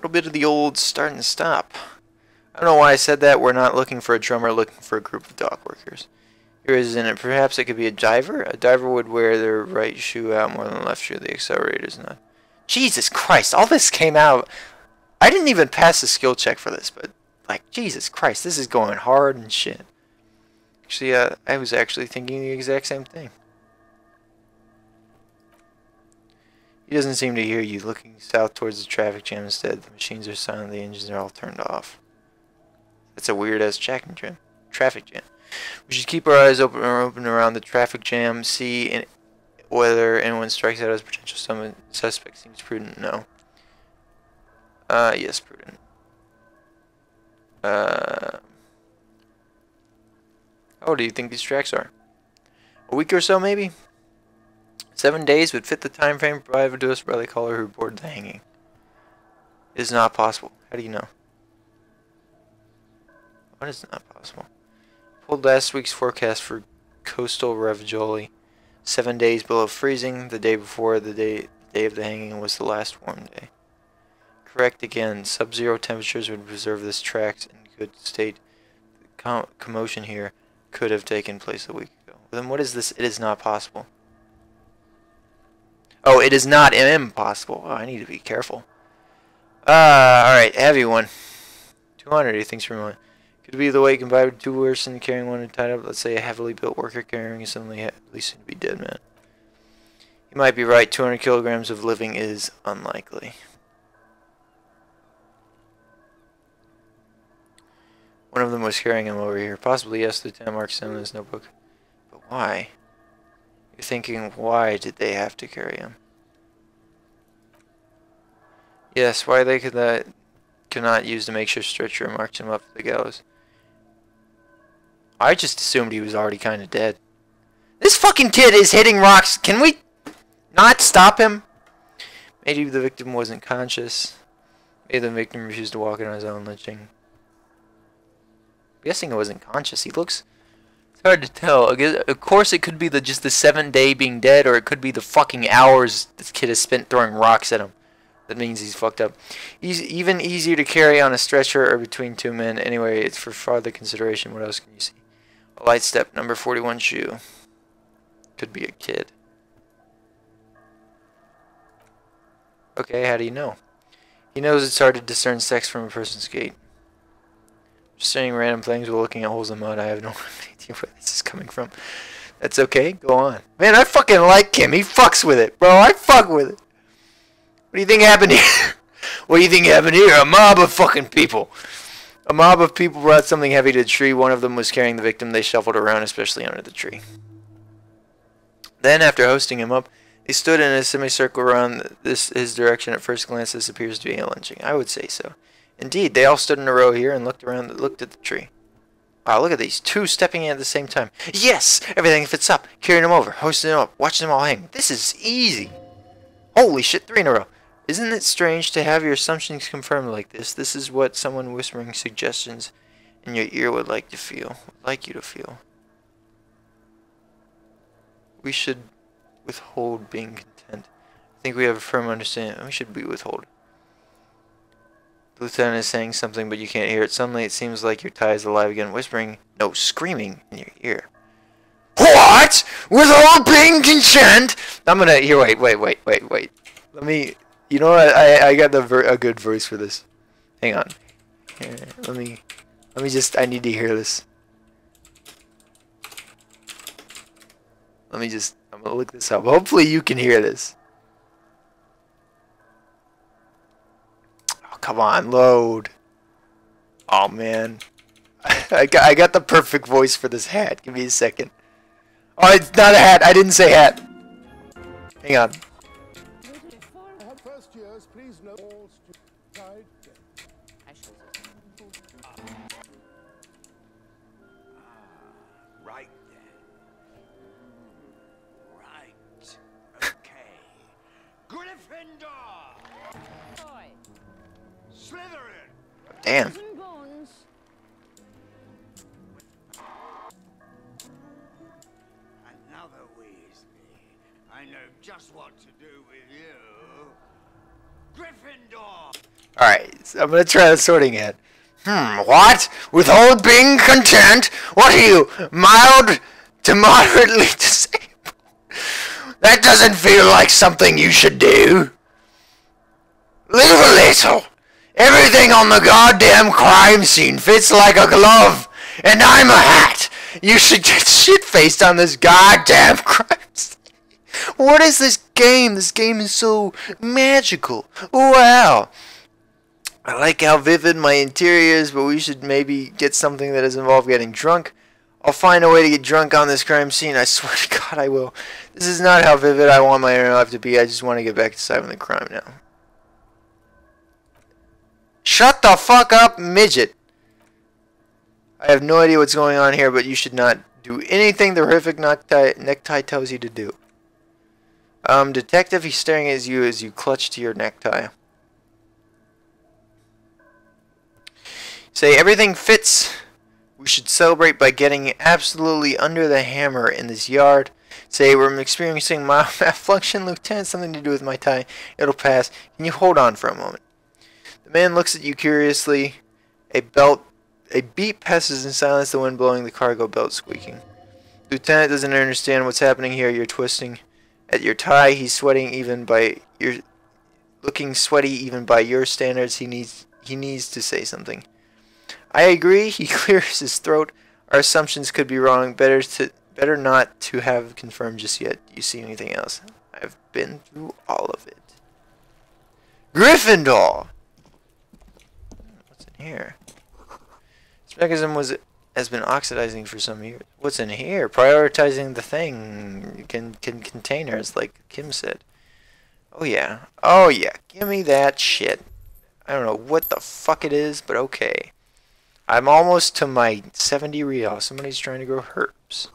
little bit of the old start and stop. I don't know why I said that. We're not looking for a drummer, looking for a group of dock workers. Here is in it. Perhaps it could be a diver. A diver would wear their right shoe out more than the left shoe. The accelerator's not. Jesus Christ! All this came out. I didn't even pass the skill check for this, but like Jesus Christ, this is going hard and shit. Actually, I was actually thinking the exact same thing. He doesn't seem to hear you. Looking south towards the traffic jam instead. The machines are silent. The engines are all turned off. That's a weird ass traffic jam. We should keep our eyes open around the traffic jam. See whether anyone strikes out as potential suspect. Seems prudent. No. Yes, prudent. How old do you think these tracks are? A week or so, maybe? 7 days would fit the time frame provided to us by the caller who reported the hanging. It is not possible. How do you know? What is not possible? Pulled last week's forecast for coastal Ravioli. 7 days below freezing. The day before the day of the hanging was the last warm day. Correct again. Sub-zero temperatures would preserve this tracks in good state. The commotion here could have taken place a week ago. Then what is this? It is not possible. Oh, it is not impossible. Oh, I need to be careful. Alright, heavy one. 200, he thinks for a moment. Could be the weight combined with 2 worse than carrying one and tied up. Let's say a heavily built worker carrying something at least to be dead man. He might be right. 200 kilograms of living is unlikely. One of them was carrying him over here. Possibly, yes, Lieutenant Mark said in his notebook. But why? You're thinking, why did they have to carry him? Yes, why they could not use the makeshift stretcher and march him up to the gallows. I just assumed he was already kind of dead. This fucking kid is hitting rocks. Can we not stop him? Maybe the victim wasn't conscious. Maybe the victim refused to walk in on his own lynching. I'm guessing it wasn't conscious. He looks... It's hard to tell. Of course it could be just the 7 day being dead, or it could be the fucking hours this kid has spent throwing rocks at him. That means he's fucked up. He's even easier to carry on a stretcher or between 2 men. Anyway, it's for farther consideration. What else can you see? A light step, number 41 shoe. Could be a kid. Okay, how do you know? He knows it's hard to discern sex from a person's gait. Just saying random things while looking at holes in mud. I have no idea where this is coming from. That's okay. Go on. Man, I fucking like him. He fucks with it, bro. I fuck with it. What do you think happened here? What do you think happened here? A mob of fucking people. A mob of people brought something heavy to the tree. One of them was carrying the victim. They shuffled around, especially under the tree. Then, after hoisting him up, they stood in a semicircle around his direction. At first glance, this appears to be a lynching. I would say so. Indeed, they all stood in a row here and looked at the tree. Wow, look at these. 2 stepping in at the same time. Yes! Everything fits up. Carrying him over. Hoisting him up. Watching them all hang. This is easy. Holy shit, 3 in a row. Isn't it strange to have your assumptions confirmed like this? This is what someone whispering suggestions in your ear would like you to feel. We should withhold being content. I think we have a firm understanding. We should be withhold. The lieutenant is saying something, but you can't hear it. Suddenly, it seems like your tie is alive again, whispering, no, screaming in your ear. What? Withhold being content? I'm gonna, here, wait. Let me, you know what, I got a good voice for this. Hang on. Here, let me just, I need to hear this. I'm gonna look this up. Hopefully you can hear this. Oh, come on, load. Oh, man. I got the perfect voice for this hat. Give me a second. Oh, it's not a hat. I didn't say hat. Hang on. Right then. Right. Okay. Gryffindor. Boy. Slytherin. Damn. Another Weasley. I know just what to do with you. Gryffindor. Alright, so I'm gonna try the sorting hat. What? Withhold being content? What are you, mild to moderately disabled? That doesn't feel like something you should do. Leave a little. Everything on the goddamn crime scene fits like a glove. And I'm a hat. You should get shit-faced on this goddamn crime scene. What is this game? This game is so magical. Wow. I like how vivid my interior is, but we should maybe get something that doesn't involve getting drunk. I'll find a way to get drunk on this crime scene. I swear to God I will. This is not how vivid I want my inner life to be. I just want to get back to solving the crime now. Shut the fuck up, midget. I have no idea what's going on here, but you should not do anything the horrific necktie tells you to do. Detective, he's staring at you as you clutch to your necktie. Say, everything fits. We should celebrate by getting absolutely under the hammer in this yard. Say, we're experiencing mild malfunction, Lieutenant. Something to do with my tie. It'll pass. Can you hold on for a moment? The man looks at you curiously. A beep passes in silence, the wind blowing, the cargo belt squeaking. Lieutenant doesn't understand what's happening here. You're twisting at your tie. He's sweating even by your... Looking sweaty even by your standards. He needs to say something. I agree. He clears his throat. Our assumptions could be wrong. Better not to have confirmed just yet. Do you see anything else? I've been through all of it. Gryffindor! What's in here? This mechanism has been oxidizing for some years. What's in here? Prioritizing the thing. Containers, like Kim said. Oh yeah. Oh yeah. Give me that shit. I don't know what the fuck it is, but okay. I'm almost to my 70 real. Somebody's trying to grow herbs.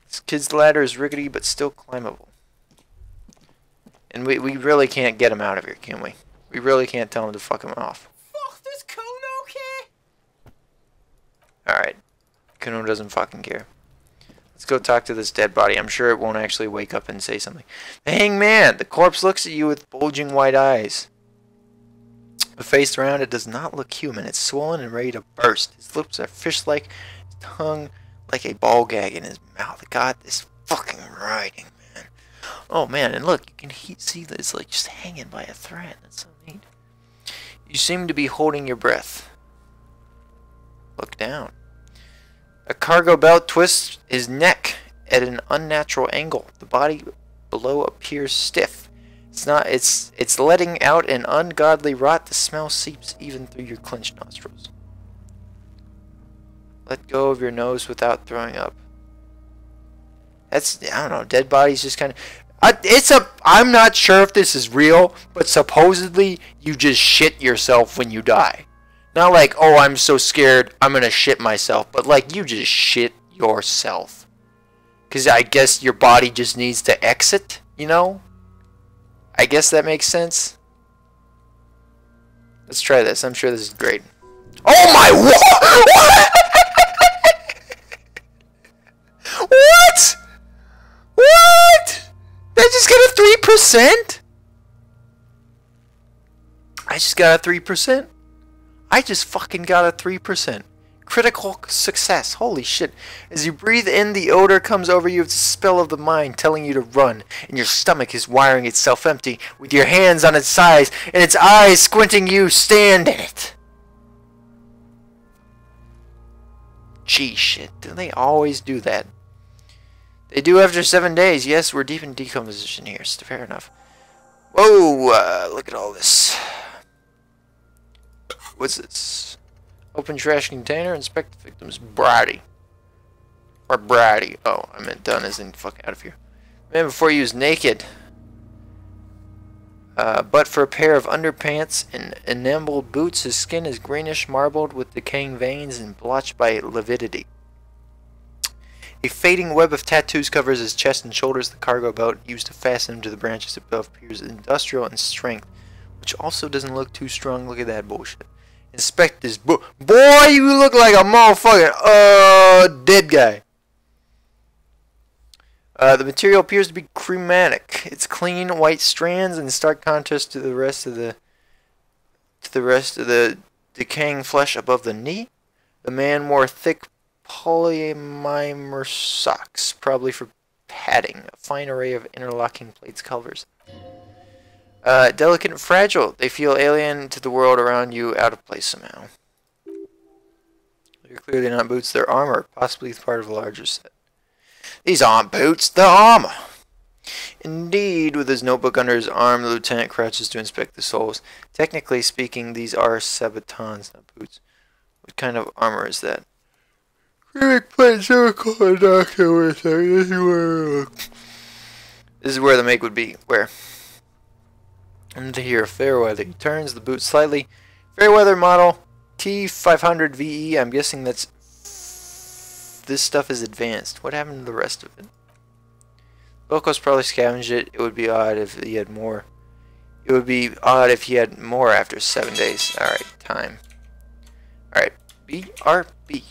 This kid's ladder is rickety, but still climbable. And we really can't get him out of here, can we? We really can't tell him to fuck him off. Fuck this Kuno, okay? Alright. Kuno doesn't fucking care. Let's go talk to this dead body. I'm sure it won't actually wake up and say something. The hangman! The corpse looks at you with bulging white eyes. The face around it does not look human. It's swollen and ready to burst. His lips are fish-like, his tongue like a ball gag in his mouth. God, this fucking writing, man. Oh, man, and look, you can see that it's like just hanging by a thread. That's so neat. You seem to be holding your breath. Look down. A cargo belt twists his neck at an unnatural angle. The body below appears stiff. It's letting out an ungodly rot. The smell seeps even through your clenched nostrils. Let go of your nose without throwing up. That's, I don't know, dead bodies just kind of... I'm not sure if this is real, but supposedly you just shit yourself when you die. Not like, oh, I'm so scared, I'm gonna shit myself, but like, you just shit yourself. Because I guess your body just needs to exit, you know? I guess that makes sense. Let's try this. I'm sure this is great. Oh my, what? What? What? Did I just get a 3%? I just got a 3%. I just fucking got a 3%. Critical success. Holy shit. As you breathe in, the odor comes over you. It's a spell of the mind telling you to run. And your stomach is wiring itself empty with your hands on its sides and its eyes squinting you. Stand in it. Gee, shit. Do they always do that? They do after 7 days. Yes, we're deep in decomposition here. So fair enough. Whoa, look at all this. What's this? Open trash container. Inspect the victim's body. Or body. Oh, I meant done as in fuck out of here. Man before you was naked. But for a pair of underpants and enameled boots, his skin is greenish, marbled with decaying veins and blotched by lividity. A fading web of tattoos covers his chest and shoulders. The cargo belt used to fasten him to the branches above appears industrial in strength, which also doesn't look too strong. Look at that bullshit. Inspect this book. Boy, you look like a motherfucking dead guy. The material appears to be chromatic. It's clean white strands in stark contrast to the rest of the lacked the rest of the decaying flesh above the knee. The man wore thick polyamide socks, probably for padding. A fine array of interlocking plates covers. Delicate and fragile. They feel alien to the world around you, out of place somehow. They're clearly not boots, they're armor, possibly part of a larger set. These aren't boots, they're armor. Indeed, with his notebook under his arm, the lieutenant crouches to inspect the soles. Technically speaking, these are sabatons, not boots. What kind of armor is that? Acrylic plate, silicone, doctor, this is where the make would be. Where? And here, Fairweather. He turns the boot slightly. Fairweather model T500 VE. I'm guessing that's... This stuff is advanced. What happened to the rest of it? Locos probably scavenged it. It would be odd if he had more. It would be odd if he had more after 7 days. Alright, time. Alright, BRB.